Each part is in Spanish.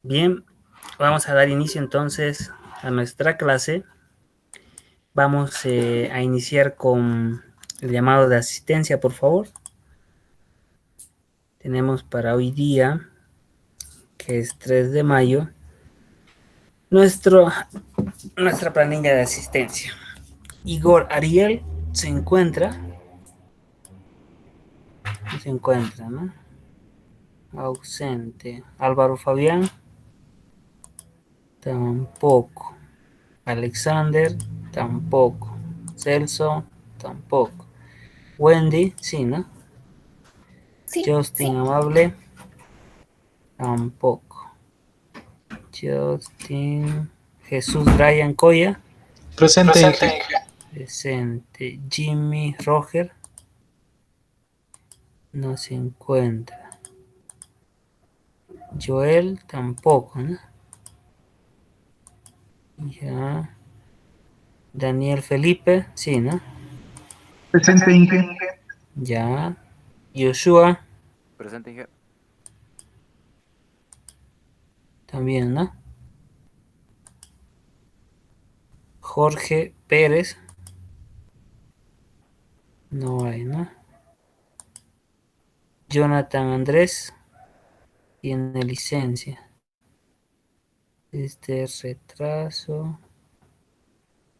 Bien, vamos a dar inicio entonces a nuestra clase. Vamos a iniciar con el llamado de asistencia, por favor. Tenemos para hoy día, que es 3 de mayo, nuestra planilla de asistencia. Igor Ariel se encuentra, ¿no? Ausente. Álvaro Fabián, tampoco. Alexander, tampoco. Celso, tampoco. Wendy, sí, ¿no? Sí, Justin Amable, tampoco. Justin Jesús Brian Coya, Presente, Inge. presente. Jimmy Roger, no se encuentra. Joel, tampoco, ¿no? Ya. Daniel Felipe, sí, ¿no? Presente, Inge. Ya. Joshua, Presente, Inge. también, ¿no? Jorge Pérez, no hay, ¿no? Jonathan Andrés, tiene licencia. Este retraso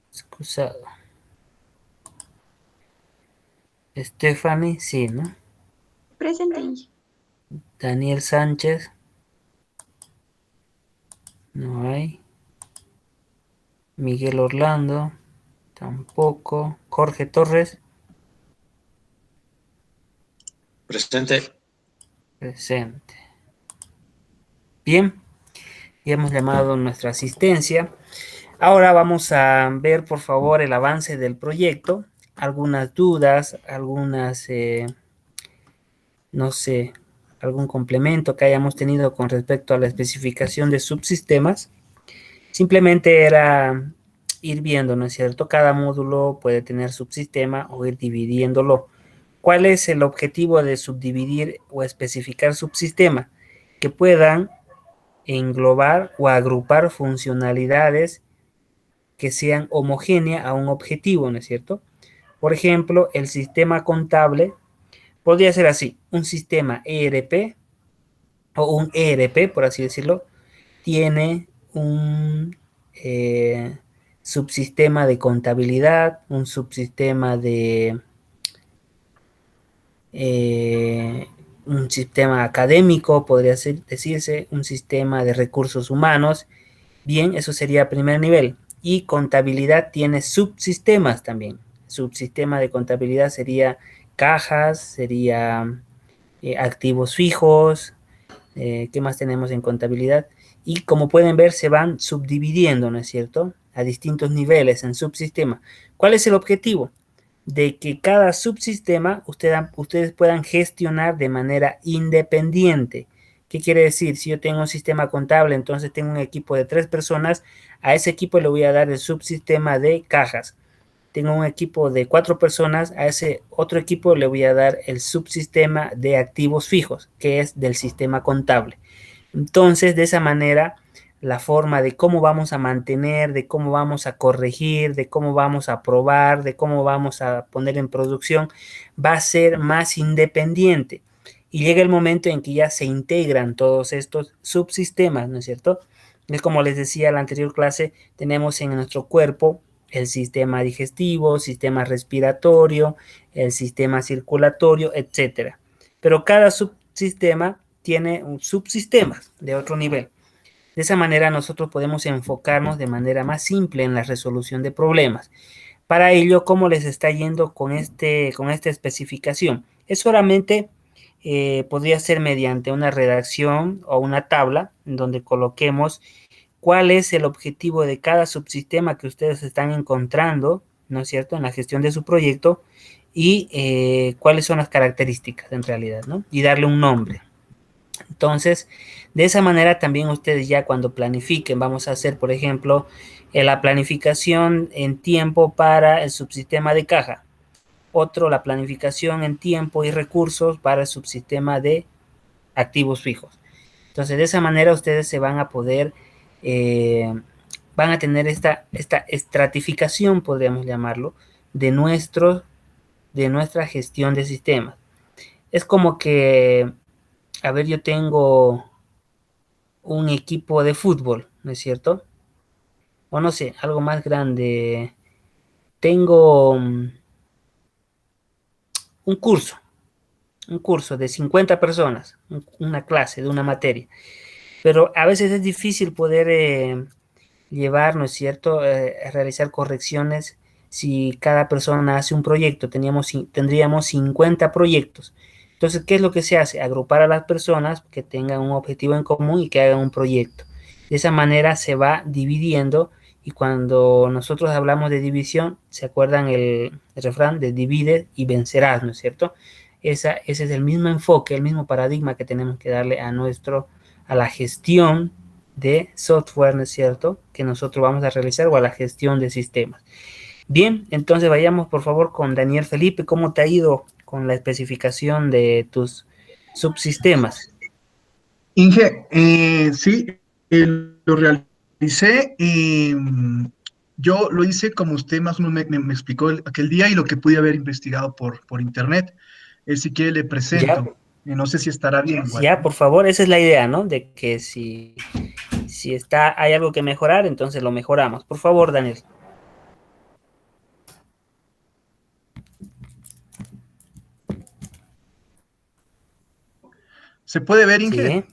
excusado. Stephanie, sí, ¿no? presente. Daniel Sánchez, no hay. Miguel Orlando, tampoco. Jorge Torres, Presente. presente. Bien, ya hemos llamado nuestra asistencia. Ahora vamos a ver, por favor, el avance del proyecto. Algunas dudas, no sé, algún complemento que hayamos tenido con respecto a la especificación de subsistemas. Simplemente era ir viendo, ¿no es cierto? Cada módulo puede tener subsistema o ir dividiéndolo. ¿Cuál es el objetivo de subdividir o especificar subsistemas? Que puedan englobar o agrupar funcionalidades que sean homogéneas a un objetivo, ¿no es cierto? Por ejemplo, el sistema contable podría ser así: un sistema ERP o un ERP, por así decirlo, tiene un subsistema de contabilidad, un subsistema de un sistema académico, podría decirse, un sistema de recursos humanos. Bien, eso sería primer nivel. Y contabilidad tiene subsistemas también. Subsistema de contabilidad sería cajas, sería activos fijos. ¿Qué más tenemos en contabilidad? Y como pueden ver, se van subdividiendo, ¿no es cierto? A distintos niveles en subsistemas. ¿Cuál es el objetivo? De que cada subsistema ustedes puedan gestionar de manera independiente. ¿Qué quiere decir? Si yo tengo un sistema contable, entonces tengo un equipo de 3 personas, a ese equipo le voy a dar el subsistema de cajas. Tengo un equipo de 4 personas, a ese otro equipo le voy a dar el subsistema de activos fijos, que es del sistema contable. Entonces, de esa manera, la forma de cómo vamos a mantener, de cómo vamos a corregir, de cómo vamos a probar, de cómo vamos a poner en producción, va a ser más independiente. Y llega el momento en que ya se integran todos estos subsistemas, ¿no es cierto? Es como les decía en la anterior clase, tenemos en nuestro cuerpo el sistema digestivo, sistema respiratorio, el sistema circulatorio, etcétera. Pero cada subsistema tiene un subsistemas de otro nivel. De esa manera nosotros podemos enfocarnos de manera más simple en la resolución de problemas. Para ello, ¿cómo les está yendo con esta especificación? Es solamente, podría ser mediante una redacción o una tabla en donde coloquemos cuál es el objetivo de cada subsistema que ustedes están encontrando, ¿no es cierto?, en la gestión de su proyecto, y cuáles son las características en realidad, ¿no? Y darle un nombre. Entonces, de esa manera también ustedes ya cuando planifiquen, vamos a hacer, por ejemplo, la planificación en tiempo para el subsistema de caja. Otro, la planificación en tiempo y recursos para el subsistema de activos fijos. Entonces, de esa manera ustedes se van a poder, van a tener esta estratificación, podríamos llamarlo, de nuestra gestión de sistemas. Es como que, a ver, yo tengo un equipo de fútbol, ¿no es cierto? O no sé, algo más grande. Tengo un curso, de 50 personas, una clase de una materia. Pero a veces es difícil poder llevar, ¿no es cierto?, realizar correcciones si cada persona hace un proyecto. Tendríamos 50 proyectos. Entonces, ¿qué es lo que se hace? Agrupar a las personas que tengan un objetivo en común y que hagan un proyecto. De esa manera se va dividiendo, y cuando nosotros hablamos de división, ¿se acuerdan el refrán de divide y vencerás, ¿no es cierto? Ese es el mismo enfoque, el mismo paradigma que tenemos que darle a la gestión de software, ¿no es cierto?, que nosotros vamos a realizar, o a la gestión de sistemas. Bien, entonces vayamos por favor con Daniel Felipe. ¿Cómo te ha ido con la especificación de tus subsistemas? Inge, sí, lo realicé y yo lo hice como usted más o menos me explicó aquel día y lo que pude haber investigado por internet. Si quiere le Ya, presento. No sé si estará bien igual. ya, por favor, esa es la idea, ¿no? De que si hay algo que mejorar, entonces lo mejoramos. Por favor, Daniel. ¿Se puede ver, Inge? Sí.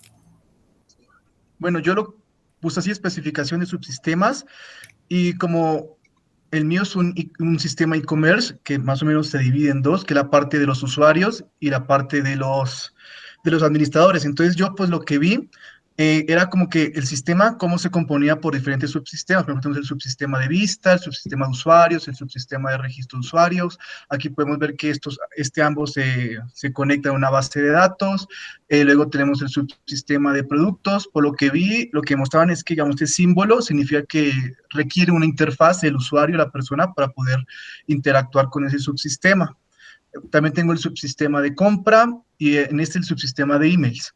Bueno, yo lo puse así, especificación de subsistemas, y como el mío es un sistema e-commerce que más o menos se divide en dos, que es la parte de los usuarios y la parte de los administradores. Entonces yo pues lo que vi era como que el sistema, cómo se componía por diferentes subsistemas. Por ejemplo, tenemos el subsistema de vista, el subsistema de usuarios, el subsistema de registro de usuarios. Aquí podemos ver que ambos se conectan a una base de datos. Luego tenemos el subsistema de productos. Por lo que vi, lo que mostraban es que, digamos, este símbolo significa que requiere una interfaz del usuario, la persona, para poder interactuar con ese subsistema. También tengo el subsistema de compra y en el subsistema de emails.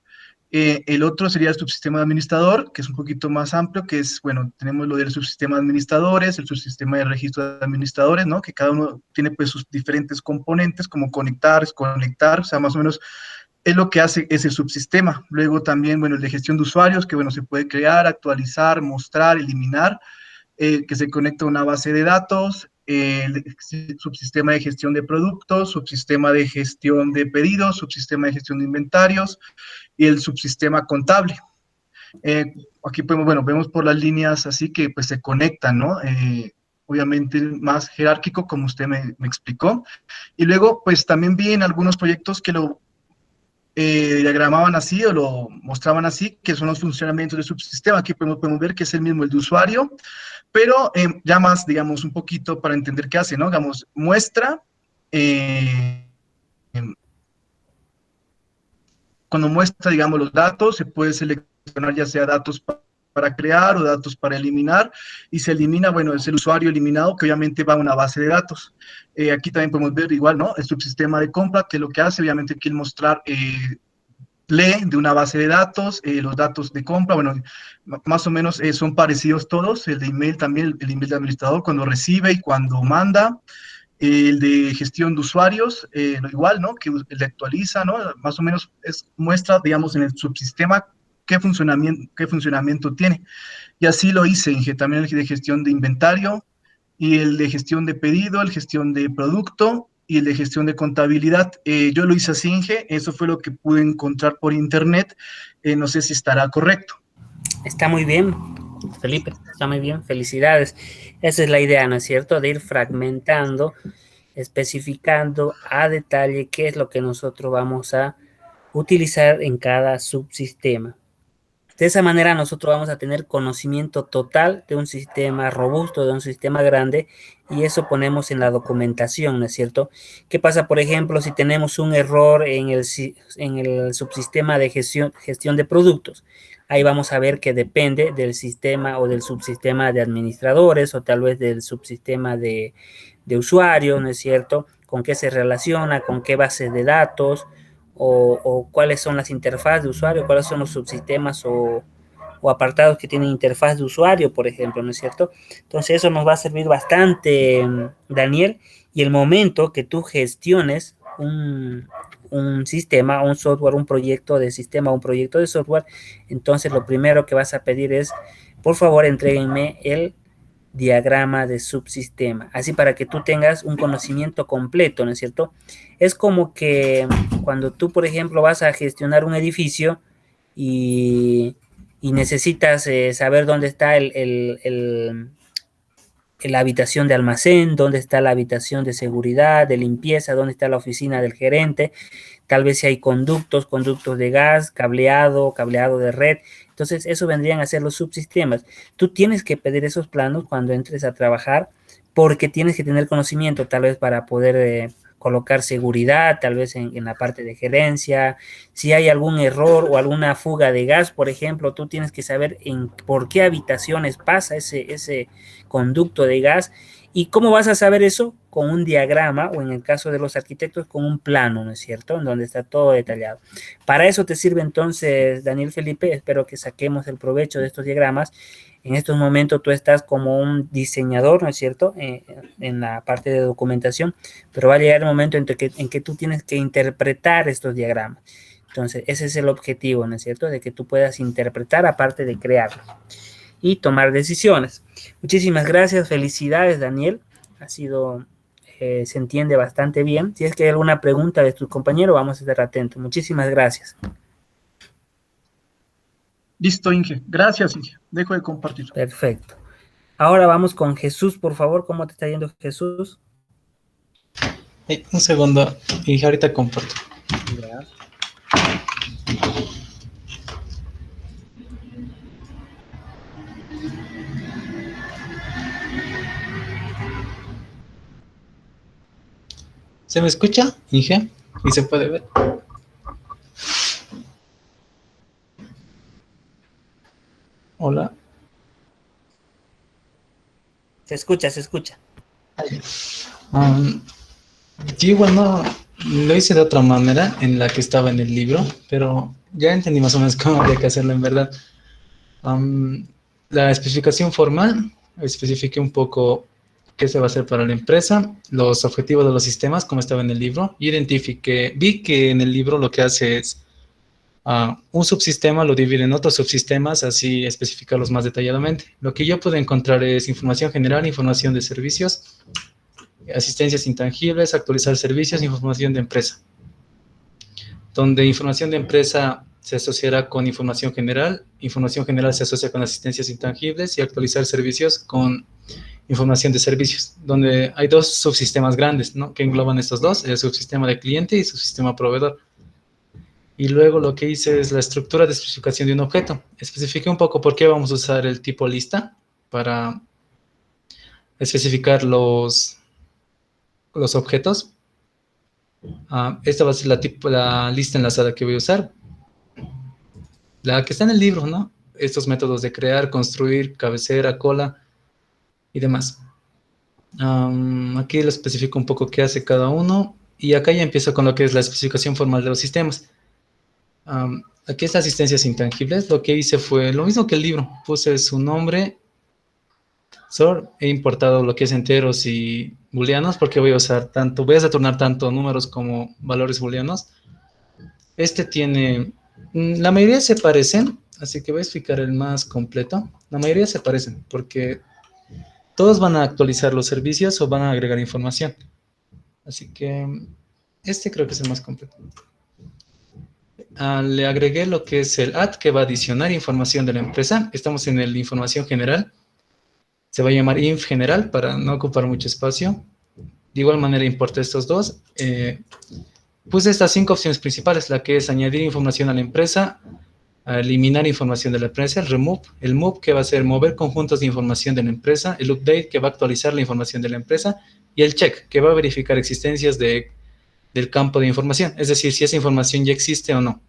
El otro sería el subsistema de administrador, que es un poquito más amplio, que es, bueno, tenemos lo del subsistema de administradores, el subsistema de registro de administradores, ¿no? Que cada uno tiene pues sus diferentes componentes, como conectar, desconectar, o sea, más o menos es lo que hace ese subsistema. Luego también, bueno, el de gestión de usuarios, que bueno, se puede crear, actualizar, mostrar, eliminar, que se conecta a una base de datos, el subsistema de gestión de productos, subsistema de gestión de pedidos, subsistema de gestión de inventarios y el subsistema contable. Aquí podemos, bueno, vemos por las líneas así que pues se conectan, ¿no? Obviamente más jerárquico, como usted me explicó. Y luego, pues también vi en algunos proyectos que lo diagramaban así o lo mostraban así, que son los funcionamientos del subsistema. Aquí podemos ver que es el mismo el de usuario, pero ya más, digamos, un poquito para entender qué hace, ¿no? Digamos, muestra, cuando muestra, digamos, los datos, se puede seleccionar ya sea datos para crear o datos para eliminar, y se elimina, bueno, es el usuario eliminado, que obviamente va a una base de datos. Aquí también podemos ver igual, ¿no? El subsistema de compra, que lo que hace, obviamente, quiere mostrar lee de una base de datos, los datos de compra, bueno, más o menos son parecidos todos, el de email también, el email de administrador, cuando recibe y cuando manda, el de gestión de usuarios, igual, ¿no? Que le actualiza, ¿no? Más o menos muestra, digamos, en el subsistema qué funcionamiento tiene. Y así lo hice, también el de gestión de inventario, y el de gestión de pedido, el gestión de producto, y el de gestión de contabilidad. Yo lo hice así, Inge, eso fue lo que pude encontrar por internet, no sé si estará correcto. Está muy bien, Felipe, está muy bien, felicidades. Esa es la idea, ¿no es cierto? De ir fragmentando, especificando a detalle qué es lo que nosotros vamos a utilizar en cada subsistema. De esa manera nosotros vamos a tener conocimiento total de un sistema robusto, de un sistema grande, y eso ponemos en la documentación, ¿no es cierto? ¿Qué pasa, por ejemplo, si tenemos un error en el subsistema de gestión de productos? Ahí vamos a ver que depende del sistema o del subsistema de administradores, o tal vez del subsistema de usuarios, ¿no es cierto? ¿Con qué se relaciona? ¿Con qué bases de datos? o cuáles son las interfaces de usuario, cuáles son los subsistemas o apartados que tienen interfaz de usuario, por ejemplo, ¿no es cierto? Entonces eso nos va a servir bastante, Daniel, y el momento que tú gestiones un sistema, un software, un proyecto de sistema, un proyecto de software, entonces lo primero que vas a pedir es, por favor, entréguenme el diagrama de subsistema, así para que tú tengas un conocimiento completo, ¿no es cierto? Es como que cuando tú, por ejemplo, vas a gestionar un edificio y necesitas saber dónde está la habitación de almacén, dónde está la habitación de seguridad, de limpieza, dónde está la oficina del gerente, tal vez si hay conductos de gas, cableado de red. Entonces, eso vendrían a ser los subsistemas. Tú tienes que pedir esos planos cuando entres a trabajar porque tienes que tener conocimiento tal vez para poder colocar seguridad, tal vez en la parte de gerencia. Si hay algún error o alguna fuga de gas, por ejemplo, tú tienes que saber por qué habitaciones pasa ese conducto de gas. ¿Y cómo vas a saber eso? Con un diagrama o en el caso de los arquitectos con un plano, ¿no es cierto? En donde está todo detallado. Para eso te sirve entonces, Daniel Felipe, espero que saquemos el provecho de estos diagramas. En estos momentos tú estás como un diseñador, ¿no es cierto? En la parte de documentación, pero va a llegar el momento en que tú tienes que interpretar estos diagramas. Entonces, ese es el objetivo, ¿no es cierto? De que tú puedas interpretar aparte de crearlos y tomar decisiones. Muchísimas gracias, felicidades, Daniel. Ha sido, se entiende bastante bien. Si es que hay alguna pregunta de tus compañeros, vamos a estar atentos. Muchísimas gracias. Listo, Inge. Gracias, Inge. Dejo de compartir. Perfecto. Ahora vamos con Jesús, por favor. ¿Cómo te está yendo, Jesús? Un segundo, Inge, ahorita comparto. Ya. ¿Se me escucha, Inge? ¿Y se puede ver? Hola. Se escucha, se escucha. Yo igual no lo hice de otra manera en la que estaba en el libro, pero ya entendí más o menos cómo había que hacerlo en verdad. La especificación formal, especifiqué un poco qué se va a hacer para la empresa, los objetivos de los sistemas, como estaba en el libro, y vi que en el libro lo que hace es un subsistema lo divide en otros subsistemas, así especificarlos más detalladamente. Lo que yo pude encontrar es información general, información de servicios, asistencias intangibles, actualizar servicios, información de empresa. Donde información de empresa se asociará con información general se asocia con asistencias intangibles y actualizar servicios con información de servicios, donde hay dos subsistemas grandes, ¿no?, que engloban estos dos, el subsistema de cliente y subsistema proveedor. Y luego lo que hice es la estructura de especificación de un objeto. Especifiqué un poco por qué vamos a usar el tipo lista para especificar los objetos. Esta va a ser la lista enlazada que voy a usar. La que está en el libro, ¿no? Estos métodos de crear, construir, cabecera, cola y demás. Aquí lo especifico un poco qué hace cada uno. Y acá ya empiezo con lo que es la especificación formal de los sistemas. Aquí está asistencias intangibles. Lo que hice fue lo mismo que el libro. Puse su nombre. He importado lo que es enteros y booleanos porque voy a retornar tanto números como valores booleanos. La mayoría se parecen, así que voy a explicar el más completo. La mayoría se parecen porque todos van a actualizar los servicios o van a agregar información. Así que creo que es el más completo. Le agregué lo que es el add, que va a adicionar información de la empresa. Estamos en el información general. Se va a llamar inf general para no ocupar mucho espacio. De igual manera importé estos dos. Puse estas 5 opciones principales, la que es añadir información a la empresa, eliminar información de la empresa, el remove, el move, que va a ser mover conjuntos de información de la empresa, el update, que va a actualizar la información de la empresa, y el check, que va a verificar existencias del campo de información, es decir, si esa información ya existe o no.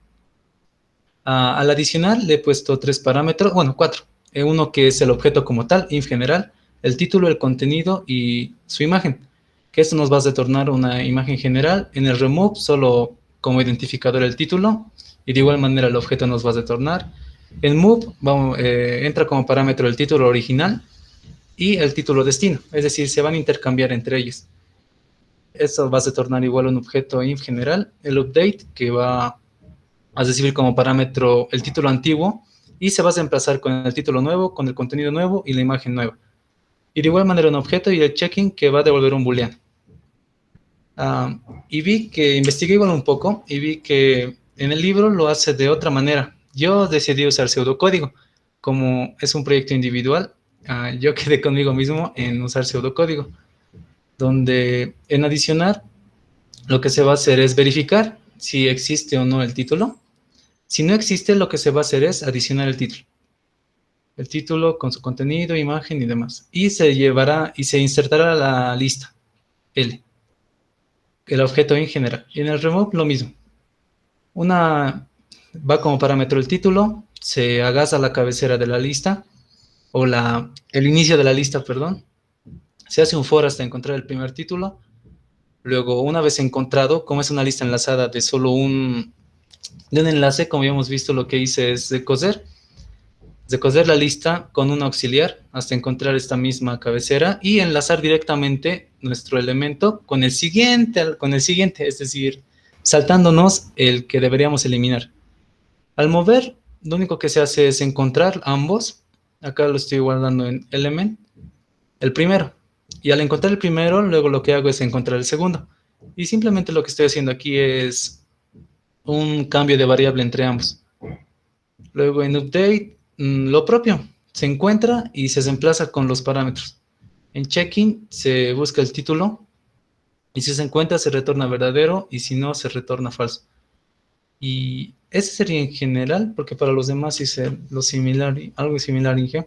Al adicional le he puesto 3 parámetros, bueno, 4. Uno que es el objeto como tal, inf general, el título, el contenido y su imagen, que esto nos va a retornar una imagen general. En el remove solo como identificador el título y de igual manera el objeto nos va a retornar. En move entra como parámetro el título original y el título destino, es decir, se van a intercambiar entre ellos. Esto va a retornar igual un objeto inf general, el update, que va a recibir como parámetro el título antiguo y se va a reemplazar con el título nuevo, con el contenido nuevo y la imagen nueva. Y de igual manera un objeto y el checking que va a devolver un booleano. Y vi que investigué igual un poco y vi que en el libro lo hace de otra manera. Yo decidí usar pseudocódigo. Como es un proyecto individual, yo quedé conmigo mismo en usar pseudocódigo, donde en adicionar lo que se va a hacer es verificar si existe o no el título. Si no existe, lo que se va a hacer es adicionar el título. El título con su contenido, imagen y demás. Y se llevará y se insertará la lista L, el objeto en general. Y en el remove lo mismo. Va como parámetro el título, se agaza la cabecera de la lista, o el inicio de la lista, perdón. Se hace un for hasta encontrar el primer título. Luego, una vez encontrado, como es una lista enlazada de solo un enlace, como ya hemos visto, lo que hice es decoser la lista con un auxiliar hasta encontrar esta misma cabecera y enlazar directamente nuestro elemento con el siguiente, es decir, saltándonos el que deberíamos eliminar. Al mover, lo único que se hace es encontrar ambos. Acá lo estoy guardando en element, el primero. Y al encontrar el primero, luego lo que hago es encontrar el segundo. Y simplemente lo que estoy haciendo aquí es un cambio de variable entre ambos. Luego en update, lo propio, se encuentra y se reemplaza con los parámetros. En checking se busca el título y si se encuentra se retorna verdadero y si no se retorna falso. Y ese sería en general, porque para los demás hice algo similar en G.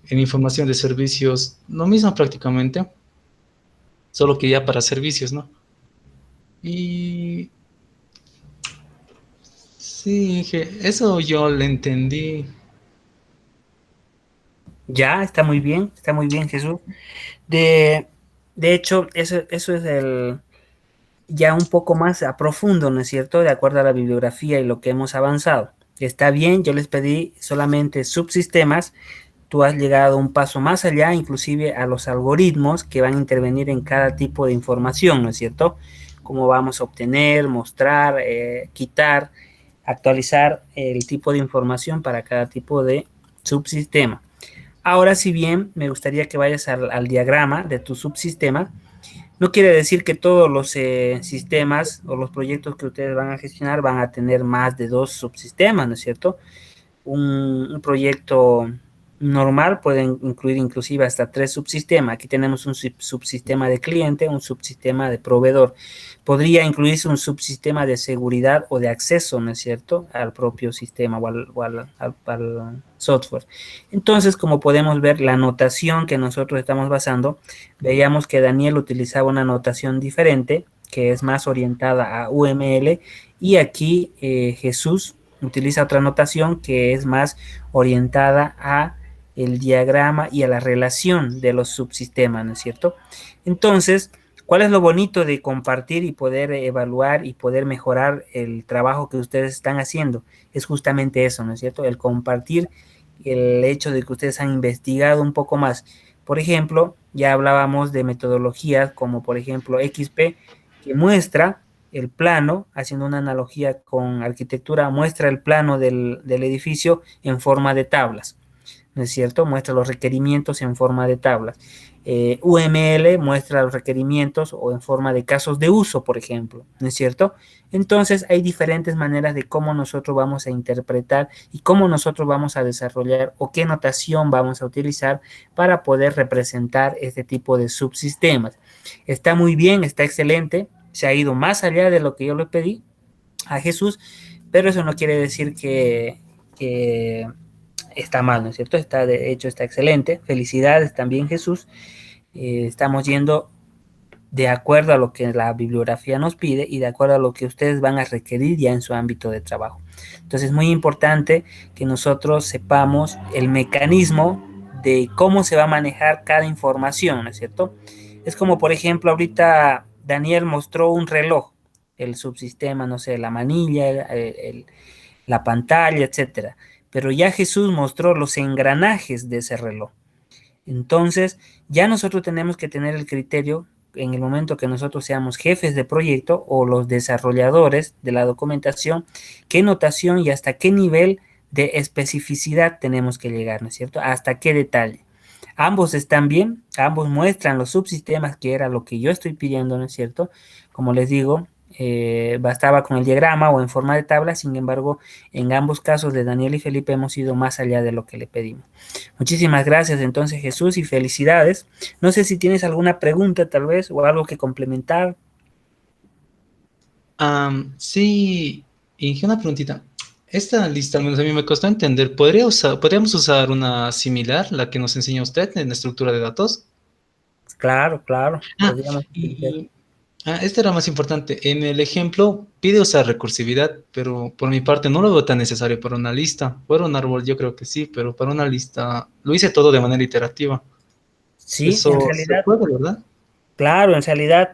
En información de servicios, lo mismo prácticamente, solo que ya para servicios, ¿no? Y sí, eso yo le entendí. Ya, está muy bien, Jesús. De hecho, eso es ya un poco más a profundo, ¿no es cierto? De acuerdo a la bibliografía y lo que hemos avanzado. Está bien, yo les pedí solamente subsistemas. Tú has llegado un paso más allá, inclusive a los algoritmos que van a intervenir en cada tipo de información, ¿no es cierto? Cómo vamos a obtener, mostrar, quitar, actualizar el tipo de información para cada tipo de subsistema. Ahora, si bien me gustaría que vayas al diagrama de tu subsistema, no quiere decir que todos los sistemas o los proyectos que ustedes van a gestionar van a tener más de 2 subsistemas, ¿no es cierto? Un proyecto normal puede incluir inclusive hasta 3 subsistemas. Aquí tenemos un subsistema de cliente, un subsistema de proveedor. Podría incluirse un subsistema de seguridad o de acceso, ¿no es cierto?, al propio sistema o al software. Entonces, como podemos ver, la notación que nosotros estamos basando, veíamos que Daniel utilizaba una notación diferente, que es más orientada a UML, y aquí Jesús utiliza otra notación que es más orientada a el diagrama y a la relación de los subsistemas, ¿no es cierto? Entonces, ¿cuál es lo bonito de compartir y poder evaluar y poder mejorar el trabajo que ustedes están haciendo? Es justamente eso, ¿no es cierto? El compartir, el hecho de que ustedes han investigado un poco más. Por ejemplo, ya hablábamos de metodologías como por ejemplo XP, que muestra el plano, haciendo una analogía con arquitectura, muestra el plano del edificio en forma de tablas, ¿no es cierto? Muestra los requerimientos en forma de tablas. UML muestra los requerimientos o en forma de casos de uso, por ejemplo, ¿no es cierto? Entonces hay diferentes maneras de cómo nosotros vamos a interpretar y cómo nosotros vamos a desarrollar o qué notación vamos a utilizar para poder representar este tipo de subsistemas. Está muy bien, está excelente, se ha ido más allá de lo que yo le pedí a Jesús, pero eso no quiere decir que está mal, ¿no es cierto? De hecho, está excelente. Felicidades también, Jesús. Estamos yendo de acuerdo a lo que la bibliografía nos pide y de acuerdo a lo que ustedes van a requerir ya en su ámbito de trabajo. Entonces, es muy importante que nosotros sepamos el mecanismo de cómo se va a manejar cada información, ¿no es cierto? Es como, por ejemplo, ahorita Daniel mostró un reloj. el subsistema, no sé, la manilla, la pantalla, etcétera. Pero ya Jesús mostró los engranajes de ese reloj. Entonces, ya nosotros tenemos que tener el criterio en el momento que nosotros seamos jefes de proyecto o los desarrolladores de la documentación, qué notación y hasta qué nivel de especificidad tenemos que llegar, ¿no es cierto? Hasta qué detalle. Ambos están bien, ambos muestran los subsistemas, que era lo que yo estoy pidiendo, ¿no es cierto? Como les digo, bastaba con el diagrama o en forma de tabla, sin embargo, en ambos casos de Daniel y Felipe hemos ido más allá de lo que le pedimos. Muchísimas gracias entonces, Jesús, y felicidades. No sé si tienes alguna pregunta tal vez o algo que complementar. Sí, Inge, una preguntita. Esta lista, al menos a mí me costó entender. ¿Podríamos usar una similar, la que nos enseña usted en la estructura de datos? Claro, claro, Ah, podríamos utilizar. y Este era más importante. En el ejemplo pide usar recursividad, pero por mi parte no lo veo tan necesario para una lista. Para un árbol yo creo que sí, pero para una lista lo hice todo de manera iterativa. Sí, en Eso se realidad, puede, ¿verdad? claro, en realidad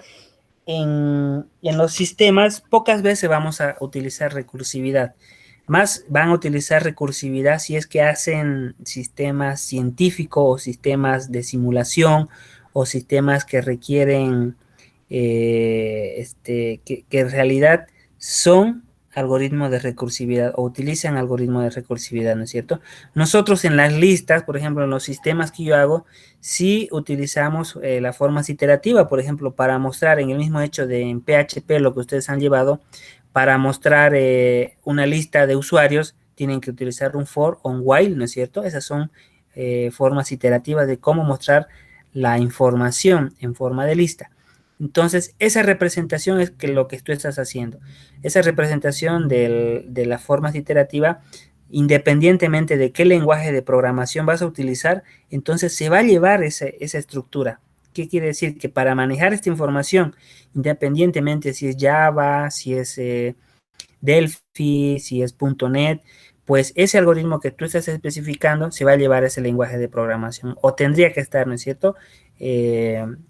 en los sistemas pocas veces vamos a utilizar recursividad. Más van a utilizar recursividad si es que hacen sistemas científicos o sistemas de simulación o sistemas que requieren, que en realidad son algoritmos de recursividad o utilizan algoritmos de recursividad, ¿no es cierto? Nosotros en las listas, por ejemplo, en los sistemas que yo hago, si utilizamos la forma iterativa, por ejemplo, para mostrar en el mismo hecho de en PHP lo que ustedes han llevado, para mostrar una lista de usuarios, tienen que utilizar un for o un while, ¿no es cierto? Esas son formas iterativas de cómo mostrar la información en forma de lista. Entonces, esa representación es que lo que tú estás haciendo. Esa representación de la forma iterativa, independientemente de qué lenguaje de programación vas a utilizar, entonces se va a llevar esa estructura. ¿Qué quiere decir? Que para manejar esta información, independientemente si es Java, si es Delphi, si es .NET, pues ese algoritmo que tú estás especificando se va a llevar ese lenguaje de programación o tendría que estar, ¿no es cierto?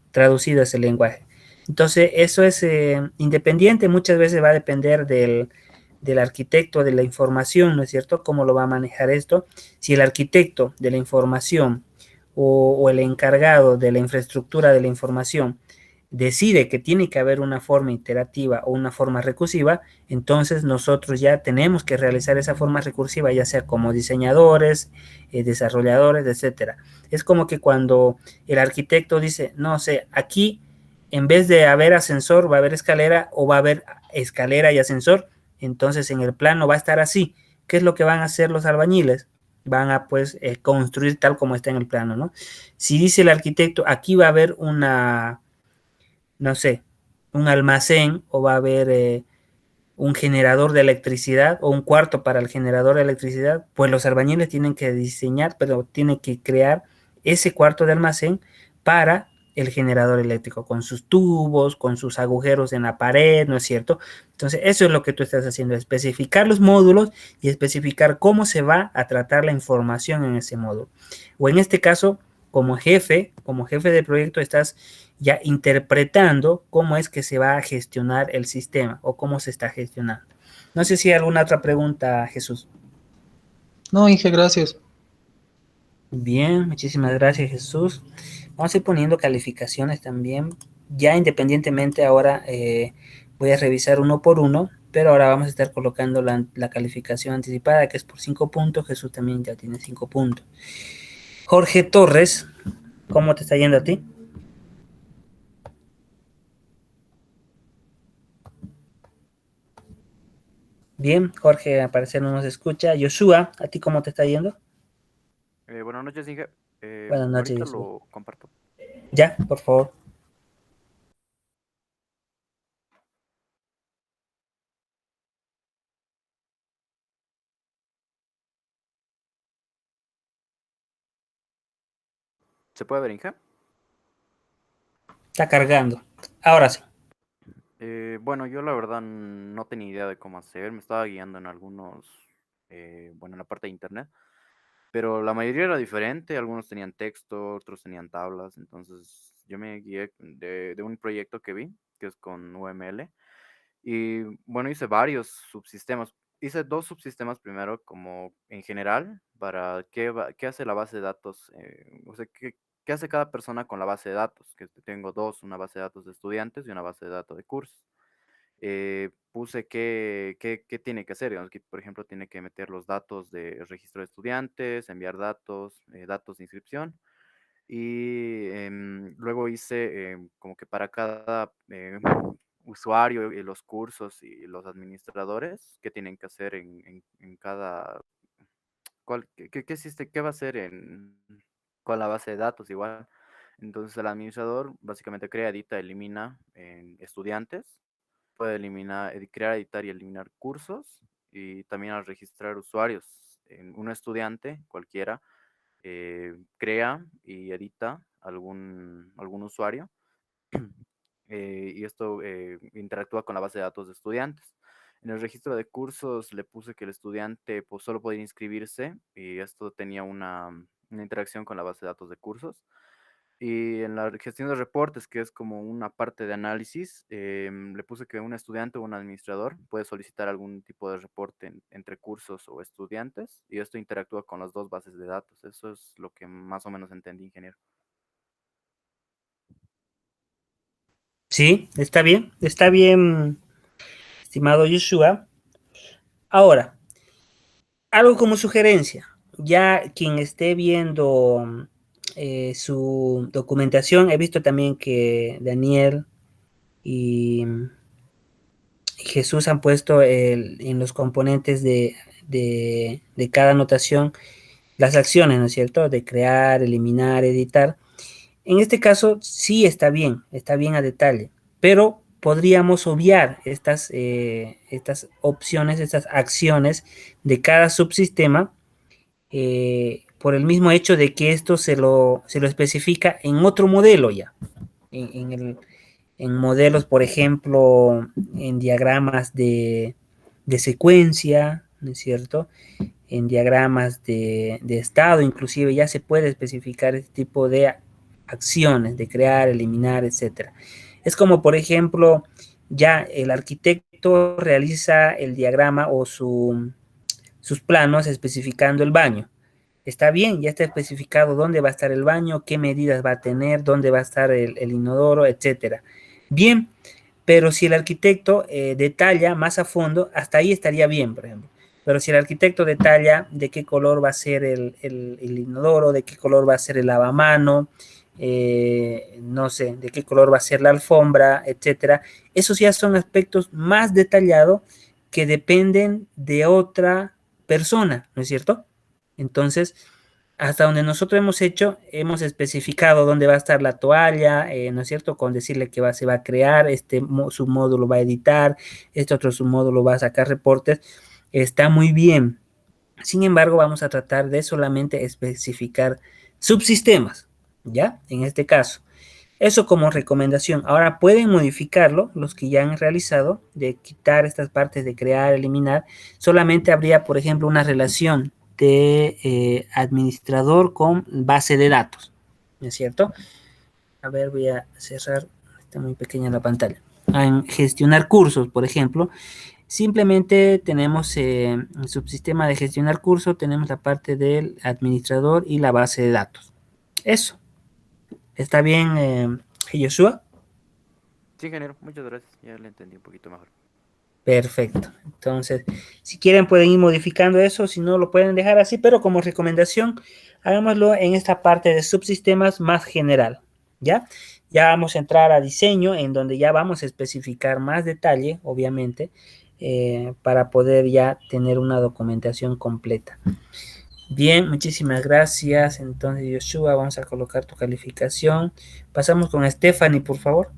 Traducido a ese lenguaje. Entonces, eso es independiente, muchas veces va a depender del arquitecto de la información, ¿no es cierto? ¿Cómo lo va a manejar esto? Si el arquitecto de la información o el encargado de la infraestructura de la información decide que tiene que haber una forma iterativa o una forma recursiva, entonces nosotros ya tenemos que realizar esa forma recursiva, ya sea como diseñadores, desarrolladores, etcétera. Es como que cuando el arquitecto dice, no sé, aquí en vez de haber ascensor va a haber escalera o va a haber escalera y ascensor, entonces en el plano va a estar así. ¿Qué es lo que van a hacer los albañiles? Van a pues construir tal como está en el plano, ¿no? Si dice el arquitecto, aquí va a haber una, no sé, un almacén o va a haber un generador de electricidad o un cuarto para el generador de electricidad, pues los albañiles tienen que diseñar, pero tienen que crear ese cuarto de almacén para el generador eléctrico, con sus tubos, con sus agujeros en la pared, ¿no es cierto? Entonces, eso es lo que tú estás haciendo, especificar los módulos y especificar cómo se va a tratar la información en ese módulo. O en este caso, como jefe de proyecto, estás ya interpretando cómo es que se va a gestionar el sistema o cómo se está gestionando. No sé si hay alguna otra pregunta, Jesús. No, Inge, gracias. Bien, muchísimas gracias, Jesús. Vamos a ir poniendo calificaciones también. Ya independientemente ahora voy a revisar uno por uno, pero ahora vamos a estar colocando la calificación anticipada, que es por 5 puntos. Jesús también ya tiene 5 puntos. Jorge Torres, ¿cómo te está yendo a ti? Bien, Jorge, al parecer no nos escucha. Joshua, ¿a ti cómo te está yendo? Buenas noches, Inge. Buenas noches, Ahorita Joshua. lo comparto. Ya, por favor. ¿Se puede ver, Inge? Está cargando. Ahora sí. Bueno, yo la verdad no tenía idea de cómo hacer. Me estaba guiando en algunos, bueno, en la parte de internet. Pero la mayoría era diferente. Algunos tenían texto, otros tenían tablas. Entonces yo me guié de un proyecto que vi, que es con UML. Y bueno, hice varios subsistemas. Hice dos subsistemas primero, como en general, para qué hace la base de datos, o sea, qué hace cada persona con la base de datos, que tengo dos, una base de datos de estudiantes y una base de datos de cursos. Puse qué tiene que hacer, digamos, que por ejemplo tiene que meter los datos de registro de estudiantes, enviar datos, datos de inscripción. Y luego hice como que para cada usuario y los cursos y los administradores, qué tienen que hacer en cada, qué va a hacer con la base de datos igual. Entonces el administrador básicamente crea, edita, elimina estudiantes, puede eliminar, crear, editar y eliminar cursos, y también al registrar usuarios en un estudiante cualquiera, crea y edita algún usuario, y esto interactúa con la base de datos de estudiantes. En el registro de cursos le puse que el estudiante pues, solo podía inscribirse, y esto tenía una interacción con la base de datos de cursos. Y en la gestión de reportes, que es como una parte de análisis, le puse que un estudiante o un administrador puede solicitar algún tipo de reporte entre cursos o estudiantes, y esto interactúa con las dos bases de datos. Eso es lo que más o menos entendí, ingeniero. Sí, está bien, estimado Joshua. Ahora, algo como sugerencia, ya quien esté viendo su documentación, he visto también que Daniel y Jesús han puesto en los componentes de cada anotación las acciones, ¿no es cierto? De crear, eliminar, editar. En este caso sí está bien a detalle, pero podríamos obviar estas opciones, estas acciones de cada subsistema, por el mismo hecho de que esto se lo especifica en otro modelo ya, en modelos, por ejemplo, en diagramas de secuencia, ¿no es cierto? En diagramas de estado, inclusive ya se puede especificar este tipo de acciones, de crear, eliminar, etcétera. Es como, por ejemplo, ya el arquitecto realiza el diagrama o sus planos especificando el baño. Está bien, ya está especificado dónde va a estar el baño, qué medidas va a tener, dónde va a estar el inodoro, etcétera. Bien, pero si el arquitecto detalla más a fondo, hasta ahí estaría bien, por ejemplo. Pero si el arquitecto detalla de qué color va a ser el inodoro, de qué color va a ser el lavamano, no sé, de qué color va a ser la alfombra, etcétera, esos ya son aspectos más detallados que dependen de otra persona, ¿no es cierto? Entonces, hasta donde nosotros hemos hecho, hemos especificado dónde va a estar la toalla, ¿no es cierto? Con decirle que se va a crear, este submódulo va a editar, este otro submódulo va a sacar reportes. Está muy bien. Sin embargo, vamos a tratar de solamente especificar subsistemas, ¿ya? En este caso. Eso como recomendación. Ahora pueden modificarlo, los que ya han realizado, de quitar estas partes de crear, eliminar. Solamente habría, por ejemplo, una relación de administrador con base de datos, ¿no es cierto? A ver, voy a cerrar, está muy pequeña la pantalla. En gestionar cursos, por ejemplo, simplemente tenemos el subsistema de gestionar cursos, tenemos la parte del administrador y la base de datos. Eso. ¿Está bien, Joshua? Sí, ingeniero, muchas gracias. Ya le entendí un poquito mejor. Perfecto. Entonces, si quieren pueden ir modificando eso, si no lo pueden dejar así, pero como recomendación, hagámoslo en esta parte de subsistemas más general, ¿ya? Ya vamos a entrar a diseño, en donde ya vamos a especificar más detalle, obviamente, para poder ya tener una documentación completa. Bien, muchísimas gracias. Entonces, Joshua, vamos a colocar tu calificación. Pasamos con Stephanie, por favor.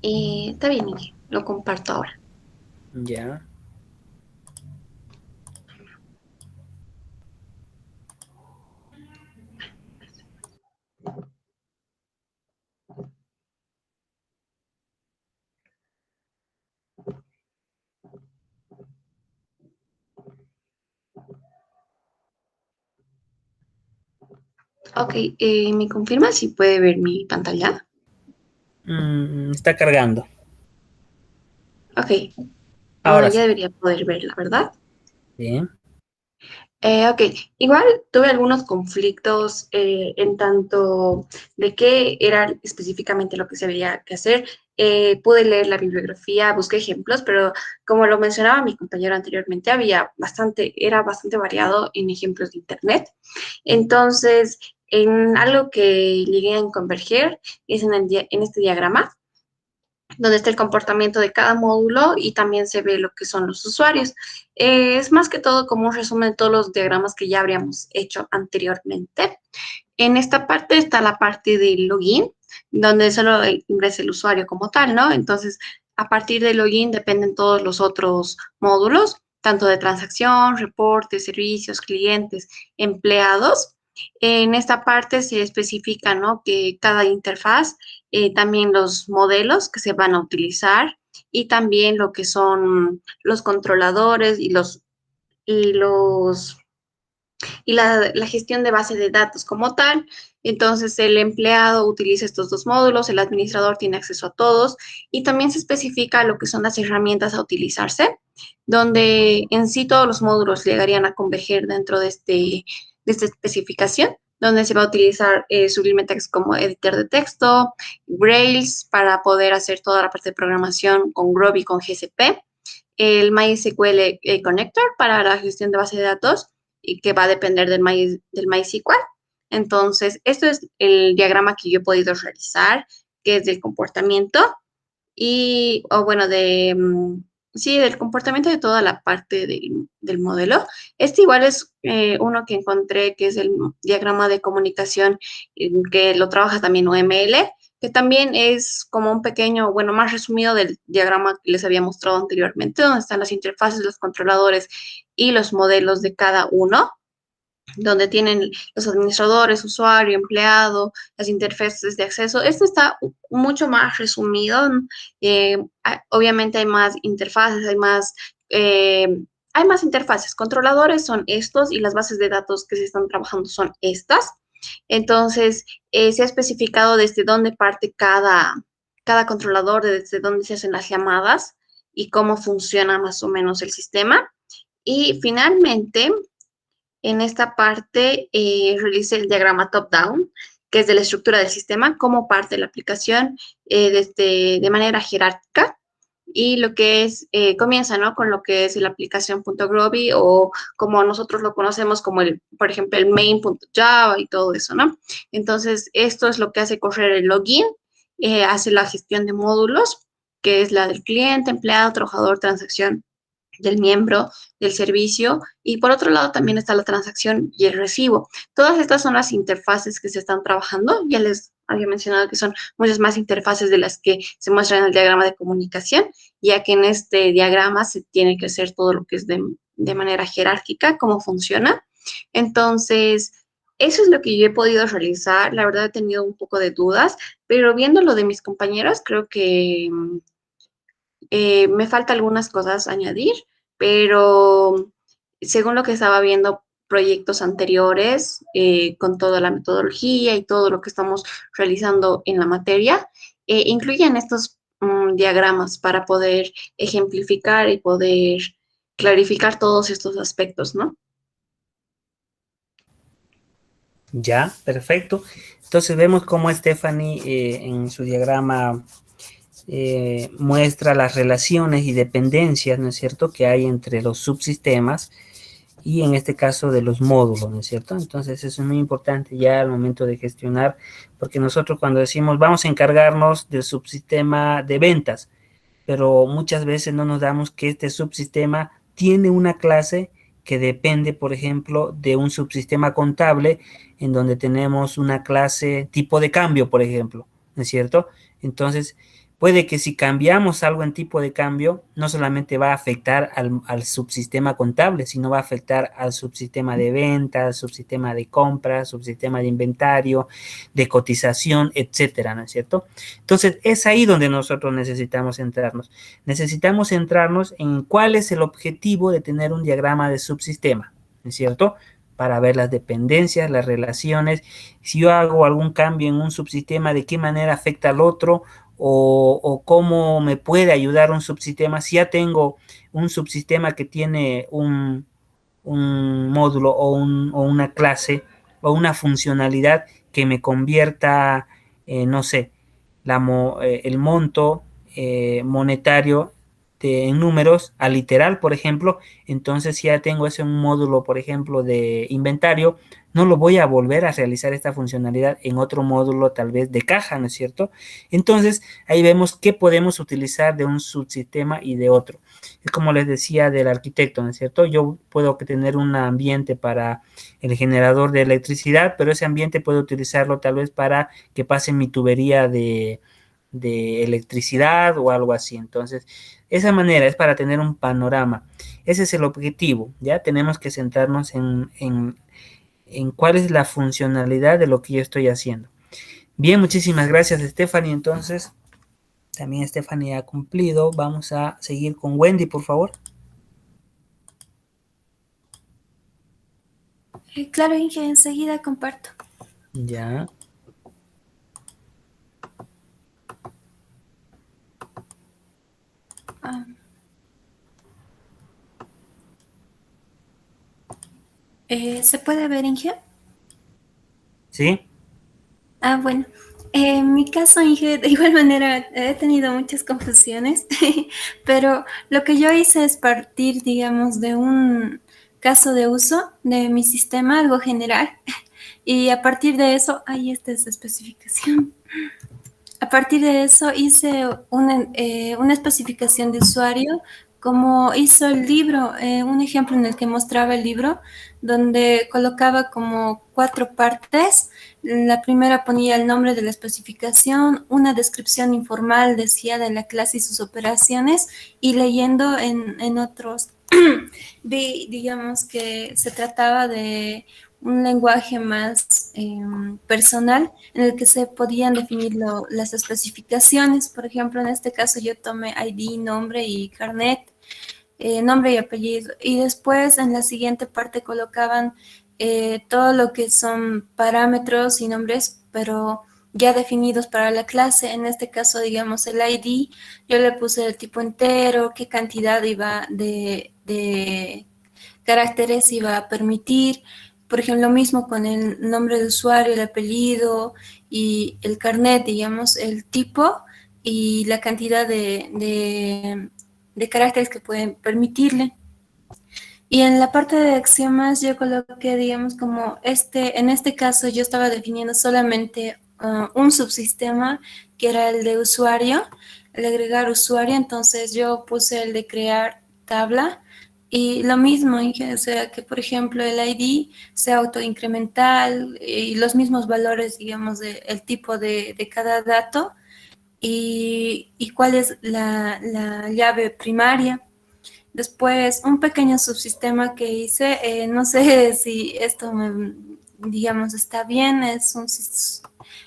Está bien, Miguel. Lo comparto ahora. Ya. Ok, ¿me confirma si puede ver mi pantalla? Está cargando. Ok, ahora Ahora ya sí. debería poder verla, ¿verdad? Bien. Ok, igual tuve algunos conflictos en tanto de qué era específicamente lo que se había que hacer. Pude leer la bibliografía, busqué ejemplos, pero como lo mencionaba mi compañero anteriormente, era bastante variado en ejemplos de internet. Entonces, en algo que llegué a converger es en este diagrama donde está el comportamiento de cada módulo y también se ve lo que son los usuarios. Es más que todo como un resumen de todos los diagramas que ya habríamos hecho anteriormente. En esta parte está la parte del login, donde solo ingresa el usuario como tal, ¿no? Entonces, a partir del login dependen todos los otros módulos, tanto de transacción, reportes, servicios, clientes, empleados. En esta parte se especifica, ¿no? Que cada interfaz, también los modelos que se van a utilizar y también lo que son los controladores y los y la gestión de base de datos como tal. Entonces, el empleado utiliza estos dos módulos, el administrador tiene acceso a todos y también se especifica lo que son las herramientas a utilizarse, donde en sí todos los módulos llegarían a converger dentro de esta especificación, donde se va a utilizar Sublime Text como editor de texto, Rails para poder hacer toda la parte de programación con Groovy con GCP, el MySQL Connector para la gestión de base de datos y que va a depender del MySQL. Entonces, esto es el diagrama que yo he podido realizar, que es del comportamiento y, o bueno, sí, del comportamiento de toda la parte del modelo. Este igual es uno que encontré, que es el diagrama de comunicación, que lo trabaja también UML, que también es como un pequeño, bueno, más resumido del diagrama que les había mostrado anteriormente, donde están las interfaces, los controladores y los modelos de cada uno, donde tienen los administradores, usuario, empleado, las interfaces de acceso. Esto está mucho más resumido. Obviamente hay más interfaces, hay más interfaces. Controladores son estos y las bases de datos que se están trabajando son estas. Entonces, se ha especificado desde dónde parte cada controlador, desde dónde se hacen las llamadas y cómo funciona más o menos el sistema. Y finalmente, en esta parte, realice el diagrama top-down, que es de la estructura del sistema, como parte de la aplicación de manera jerárquica. Y lo que es, comienza, ¿no? Con lo que es la aplicación.groovy o como nosotros lo conocemos como por ejemplo, el main.java y todo eso, ¿no? Entonces, esto es lo que hace correr el login, hace la gestión de módulos, que es la del cliente, empleado, trabajador, transacción del miembro del servicio y por otro lado también está la transacción y el recibo. Todas estas son las interfaces que se están trabajando. Ya les había mencionado que son muchas más interfaces de las que se muestran en el diagrama de comunicación, ya que en este diagrama se tiene que hacer todo lo que es de manera jerárquica, cómo funciona. Entonces, eso es lo que yo he podido realizar. La verdad he tenido un poco de dudas, pero viendo lo de mis compañeros, creo que me falta algunas cosas añadir, pero según lo que estaba viendo proyectos anteriores, con toda la metodología y todo lo que estamos realizando en la materia, incluyen estos diagramas para poder ejemplificar y poder clarificar todos estos aspectos, ¿no? Ya, perfecto. Entonces vemos cómo Stephanie en su diagrama muestra las relaciones y dependencias, ¿no es cierto?, que hay entre los subsistemas y en este caso de los módulos, ¿no es cierto? Entonces eso es muy importante ya al momento de gestionar, porque nosotros cuando decimos vamos a encargarnos del subsistema de ventas, pero muchas veces no nos damos que este subsistema tiene una clase que depende, por ejemplo, de un subsistema contable en donde tenemos una clase tipo de cambio, por ejemplo, ¿no es cierto? Entonces, puede que si cambiamos algo en tipo de cambio, no solamente va a afectar al subsistema contable, sino va a afectar al subsistema de ventas, subsistema de compras, subsistema de inventario, de cotización, etcétera, ¿no es cierto? Entonces, es ahí donde nosotros necesitamos centrarnos. Necesitamos centrarnos en cuál es el objetivo de tener un diagrama de subsistema, ¿no es cierto?, para ver las dependencias, las relaciones. Si yo hago algún cambio en un subsistema, ¿de qué manera afecta al otro? o cómo me puede ayudar un subsistema si ya tengo un subsistema que tiene un módulo o una clase o una funcionalidad que me convierta, no sé, el monto monetario en números a literal, por ejemplo. Entonces si ya tengo ese un módulo, por ejemplo, de inventario, no lo voy a volver a realizar esta funcionalidad en otro módulo tal vez de caja, ¿no es cierto? Entonces ahí vemos qué podemos utilizar de un subsistema y de otro. Es como les decía del arquitecto, ¿no es cierto? Yo puedo tener un ambiente para el generador de electricidad, pero ese ambiente puedo utilizarlo tal vez para que pase mi tubería de electricidad o algo así. Entonces, esa manera es para tener un panorama. Ese es el objetivo, ¿ya? Tenemos que centrarnos en cuál es la funcionalidad de lo que yo estoy haciendo. Bien, muchísimas gracias, Stephanie. Entonces, también Stephanie ha cumplido. Vamos a seguir con Wendy, por favor. Claro, Inge, enseguida comparto. Ya. Ah, ¿se puede ver, Inge? ¿Sí? Ah, bueno. En mi caso, Inge, de igual manera he tenido muchas confusiones, pero lo que yo hice es partir, digamos, de un caso de uso de mi sistema, algo general, y a partir de eso, ahí está esa especificación. A partir de eso hice una especificación de usuario, como hizo el libro, un ejemplo en el que mostraba el libro, donde colocaba como 4 partes. La primera ponía el nombre de la especificación, una descripción informal decía de la clase y sus operaciones, y leyendo en otros, vi, digamos, que se trataba de un lenguaje más personal en el que se podían definir las especificaciones. Por ejemplo, en este caso yo tomé ID, nombre y carnet, nombre y apellido. Y después en la siguiente parte colocaban todo lo que son parámetros y nombres, pero ya definidos para la clase. En este caso, digamos, el ID, yo le puse el tipo entero, qué cantidad iba de caracteres iba a permitir. Por ejemplo, lo mismo con el nombre de usuario, el apellido y el carnet, digamos, el tipo y la cantidad de caracteres que pueden permitirle. Y en la parte de axiomas yo coloqué, digamos, como en este caso yo estaba definiendo solamente un subsistema que era el de usuario, el de agregar usuario, entonces yo puse el de crear tabla y lo mismo, o sea, que por ejemplo el ID sea autoincremental y los mismos valores, digamos, el tipo de cada dato y cuál es la llave primaria. Después, un pequeño subsistema que hice, no sé si esto, digamos, está bien,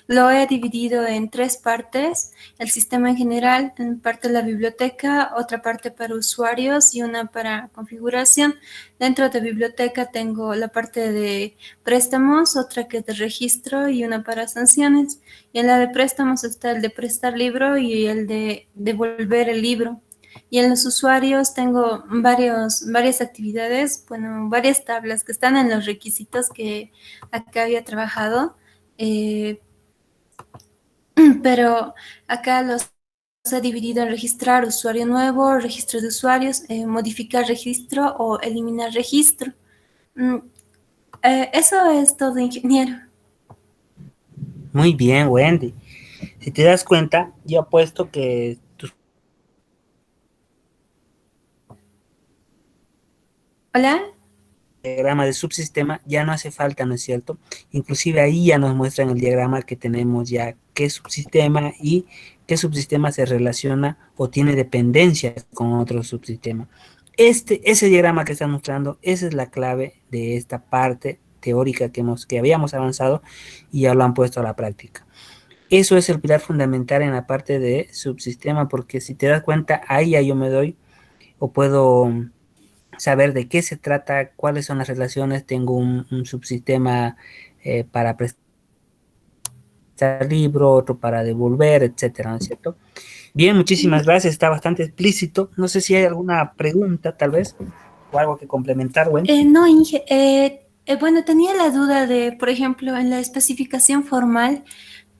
lo he dividido en 3 partes, el sistema en general, en parte de la biblioteca, otra parte para usuarios y una para configuración. Dentro de biblioteca tengo la parte de préstamos, otra que es de registro y una para sanciones. Y en la de préstamos está el de prestar libro y el de devolver el libro. Y en los usuarios tengo varias actividades, bueno, varias tablas que están en los requisitos que acá había trabajado, eh, pero acá los he dividido en registrar usuario nuevo, registro de usuarios, modificar registro o eliminar registro. Mm, eso es todo, ingeniero. Muy bien, Wendy. Si te das cuenta, yo apuesto que tu Hola. diagrama de subsistema ya no hace falta, ¿no es cierto? Inclusive ahí ya nos muestran el diagrama que tenemos ya qué subsistema y qué subsistema se relaciona o tiene dependencias con otro subsistema. Ese diagrama que están mostrando, esa es la clave de esta parte teórica que habíamos avanzado y ya lo han puesto a la práctica. Eso es el pilar fundamental en la parte de subsistema, porque si te das cuenta, ahí ya yo me doy o puedo saber de qué se trata, cuáles son las relaciones, tengo un subsistema para prestar prestar libro, otro para devolver, etcétera, ¿no es cierto? Bien, muchísimas gracias, está bastante explícito. No sé si hay alguna pregunta, tal vez, o algo que complementar, Wendy. No, Inge, bueno, tenía la duda de, por ejemplo, en la especificación formal,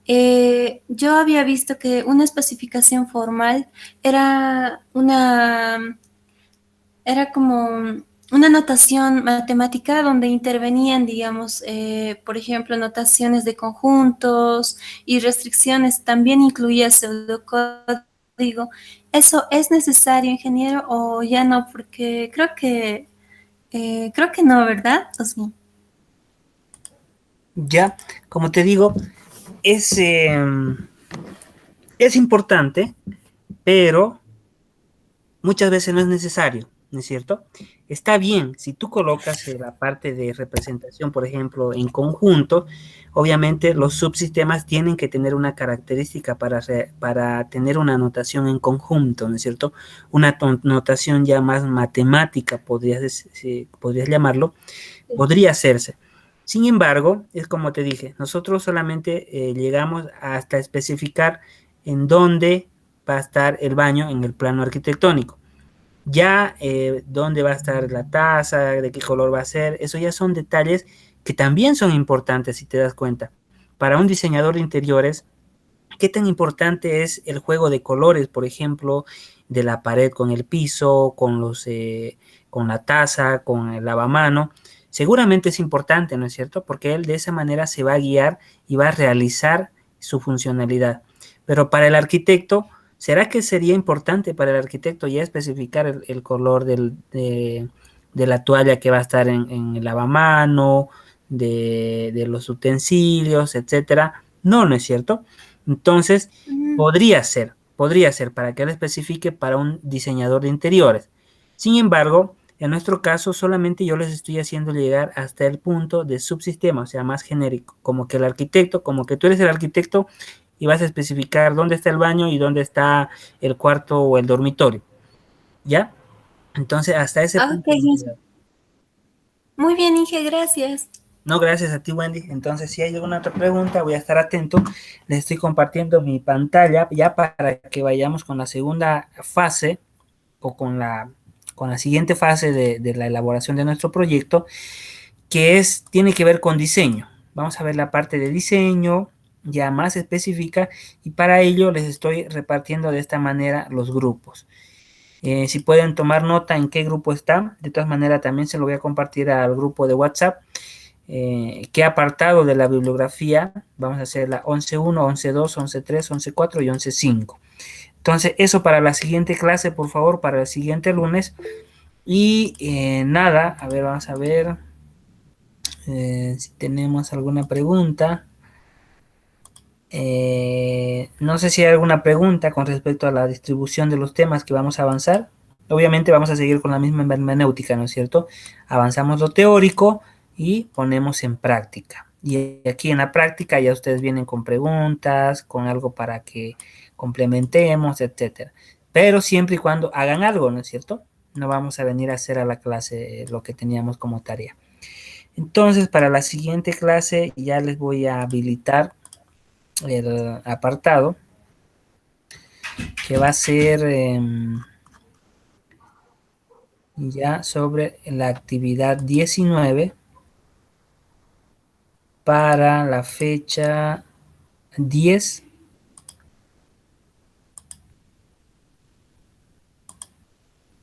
yo había visto que una especificación formal era era como una notación matemática donde intervenían, digamos, por ejemplo, notaciones de conjuntos y restricciones. También incluía pseudocódigo. ¿Eso es necesario, ingeniero, o ya no? Porque creo que no, ¿verdad? ¿O sí? Ya, como te digo, es, es importante, pero muchas veces no es necesario, ¿no es cierto? Está bien, si tú colocas la parte de representación, por ejemplo, en conjunto, obviamente los subsistemas tienen que tener una característica para tener una notación en conjunto, ¿no es cierto? Una notación ya más matemática, podrías llamarlo, podría hacerse. Sin embargo, es como te dije, nosotros solamente llegamos hasta especificar en dónde va a estar el baño en el plano arquitectónico. Ya dónde va a estar la taza, de qué color va a ser, eso ya son detalles que también son importantes si te das cuenta. Para un diseñador de interiores, ¿qué tan importante es el juego de colores, por ejemplo, de la pared con el piso, con la taza, con el lavamano? Seguramente es importante, ¿no es cierto? Porque él de esa manera se va a guiar y va a realizar su funcionalidad. Pero para el arquitecto, ¿será que sería importante para el arquitecto ya especificar el color de la toalla que va a estar en el lavamano, de los utensilios, etcétera? No, no es cierto. Entonces, Mm, podría ser para que él especifique para un diseñador de interiores. Sin embargo, en nuestro caso, solamente yo les estoy haciendo llegar hasta el punto de subsistema, o sea, más genérico, como que el arquitecto, como que tú eres el arquitecto y vas a especificar dónde está el baño y dónde está el cuarto o el dormitorio, ¿ya? Entonces, hasta ese ok, punto hemos llegado. muy bien, Inge, gracias. No, gracias a ti, Wendy. Entonces, si hay alguna otra pregunta, voy a estar atento. Les estoy compartiendo mi pantalla ya para que vayamos con la segunda fase o con la siguiente fase de la elaboración de nuestro proyecto, que tiene que ver con diseño. Vamos a ver la parte de diseño ya más específica y para ello les estoy repartiendo de esta manera los grupos. Si pueden tomar nota en qué grupo está, de todas maneras también se lo voy a compartir al grupo de WhatsApp. Qué apartado de la bibliografía, vamos a hacer la 11.1, 11.2, 11.3, 11.4 y 11.5. Entonces, eso para la siguiente clase, por favor, para el siguiente lunes. Y nada, a ver, vamos a ver si tenemos alguna pregunta. No sé si hay alguna pregunta con respecto a la distribución de los temas que vamos a avanzar. Obviamente vamos a seguir con la misma hermenéutica, ¿no es cierto? Avanzamos lo teórico y ponemos en práctica. Y aquí en la práctica ya ustedes vienen con preguntas, con algo para que complementemos, etcétera. Pero siempre y cuando hagan algo, ¿no es cierto? No vamos a venir a hacer a la clase lo que teníamos como tarea. Entonces, para la siguiente clase ya les voy a habilitar el apartado que va a ser ya sobre la actividad 19 para la fecha 10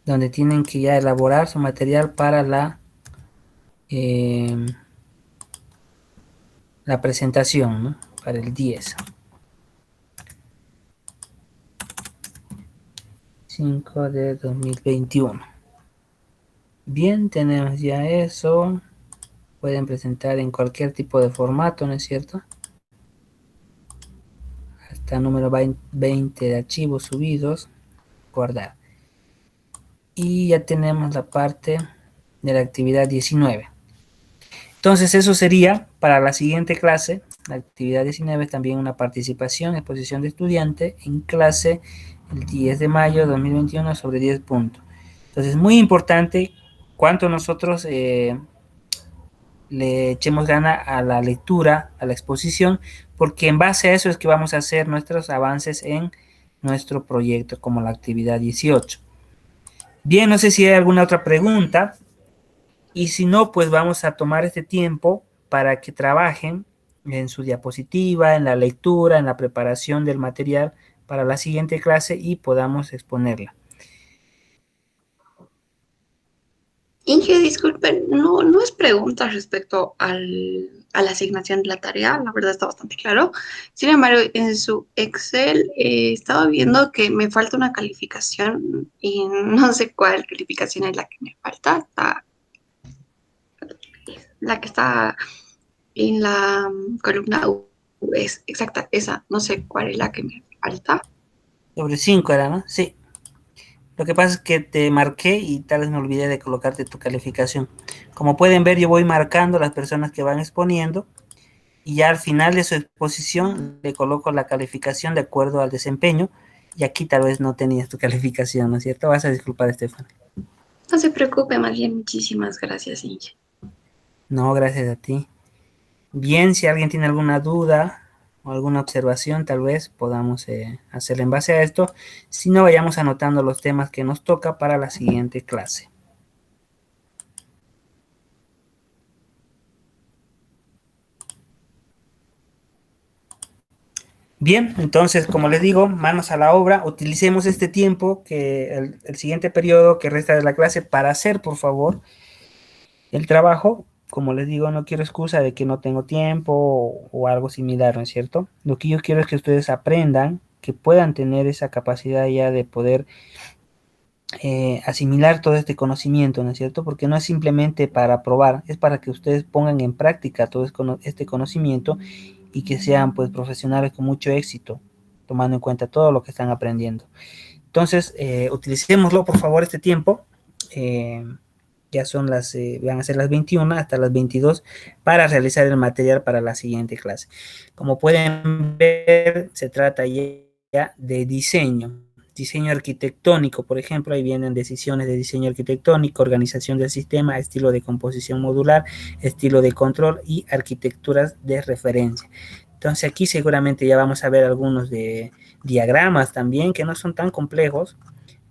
donde tienen que ya elaborar su material para la presentación, ¿no? Para el 10. 5 de 2021. Bien, tenemos ya eso. Pueden presentar en cualquier tipo de formato, ¿no es cierto? Hasta número 20 de archivos subidos. Guardar. Y ya tenemos la parte de la actividad 19. Entonces eso sería para la siguiente clase. La actividad 19 es también una participación, exposición de estudiante en clase el 10 de mayo de 2021 sobre 10 puntos. Entonces es muy importante cuánto nosotros le echemos gana a la lectura, a la exposición, porque en base a eso es que vamos a hacer nuestros avances en nuestro proyecto como la actividad 18. Bien, no sé si hay alguna otra pregunta, y si no, pues vamos a tomar este tiempo para que trabajen en su diapositiva, en la lectura, en la preparación del material para la siguiente clase y podamos exponerla. Inge, disculpen, no es pregunta respecto a la asignación de la tarea, la verdad está bastante claro. Sin embargo, en su Excel estaba viendo que me falta una calificación y no sé cuál calificación es la que me falta. La que está en la columna U es exacta, esa, no sé cuál es la que me falta. Sobre 5 era, ¿no? Sí. Lo que pasa es que te marqué y tal vez me olvidé de colocarte tu calificación. Como pueden ver, yo voy marcando las personas que van exponiendo y ya al final de su exposición le coloco la calificación de acuerdo al desempeño, y aquí tal vez no tenías tu calificación, ¿no es cierto? Vas a disculpar, Estefan. No se preocupe, más bien, muchísimas gracias, Inge. No, gracias a ti. Bien, si alguien tiene alguna duda o alguna observación, tal vez podamos hacerla en base a esto. Si no, vayamos anotando los temas que nos toca para la siguiente clase. Bien, entonces, como les digo, manos a la obra. Utilicemos este tiempo, que el siguiente periodo que resta de la clase, para hacer, por favor, el trabajo. Como les digo, no quiero excusa de que no tengo tiempo o algo similar, ¿no es cierto? Lo que yo quiero es que ustedes aprendan, que puedan tener esa capacidad ya de poder asimilar todo este conocimiento, ¿no es cierto? Porque no es simplemente para probar, es para que ustedes pongan en práctica todo este conocimiento y que sean pues profesionales con mucho éxito, tomando en cuenta todo lo que están aprendiendo. Entonces, utilicémoslo, por favor, este tiempo. Ya son van a ser las 21 hasta las 22 para realizar el material para la siguiente clase. Como pueden ver, se trata ya de diseño arquitectónico, por ejemplo. Ahí vienen decisiones de diseño arquitectónico, organización del sistema, estilo de composición modular, estilo de control y arquitecturas de referencia. Entonces aquí seguramente ya vamos a ver algunos de diagramas también, que no son tan complejos,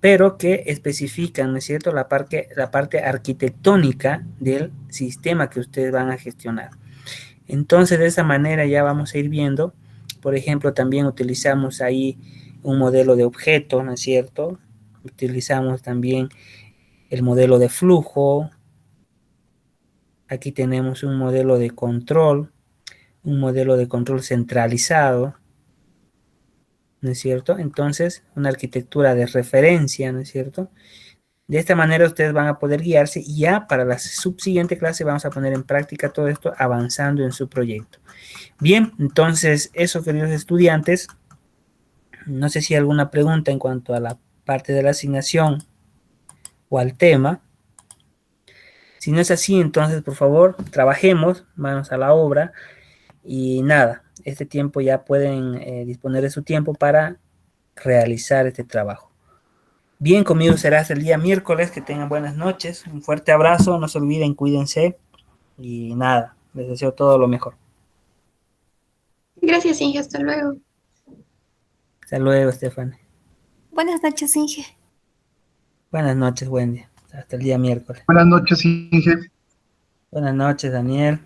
pero que especifican, ¿no es cierto?, la parte arquitectónica del sistema que ustedes van a gestionar. Entonces, de esa manera ya vamos a ir viendo. Por ejemplo, también utilizamos ahí un modelo de objeto, ¿no es cierto? Utilizamos también el modelo de flujo. Aquí tenemos un modelo de control centralizado, ¿no es cierto? Entonces, una arquitectura de referencia, ¿no es cierto? De esta manera ustedes van a poder guiarse, y ya para la subsiguiente clase vamos a poner en práctica todo esto avanzando en su proyecto. Bien, entonces eso, queridos estudiantes, no sé si hay alguna pregunta en cuanto a la parte de la asignación o al tema. Si no es así, entonces por favor trabajemos, manos a la obra, y nada, este tiempo ya pueden disponer de su tiempo para realizar este trabajo. Bien, conmigo será hasta el día miércoles. Que tengan buenas noches. Un fuerte abrazo. No se olviden, cuídense. Y nada, les deseo todo lo mejor. Gracias, Inge, hasta luego. Hasta luego, Estefan. Buenas noches, Inge. Buenas noches, Wendy. Hasta el día miércoles. Buenas noches, Inge. Buenas noches, Daniel.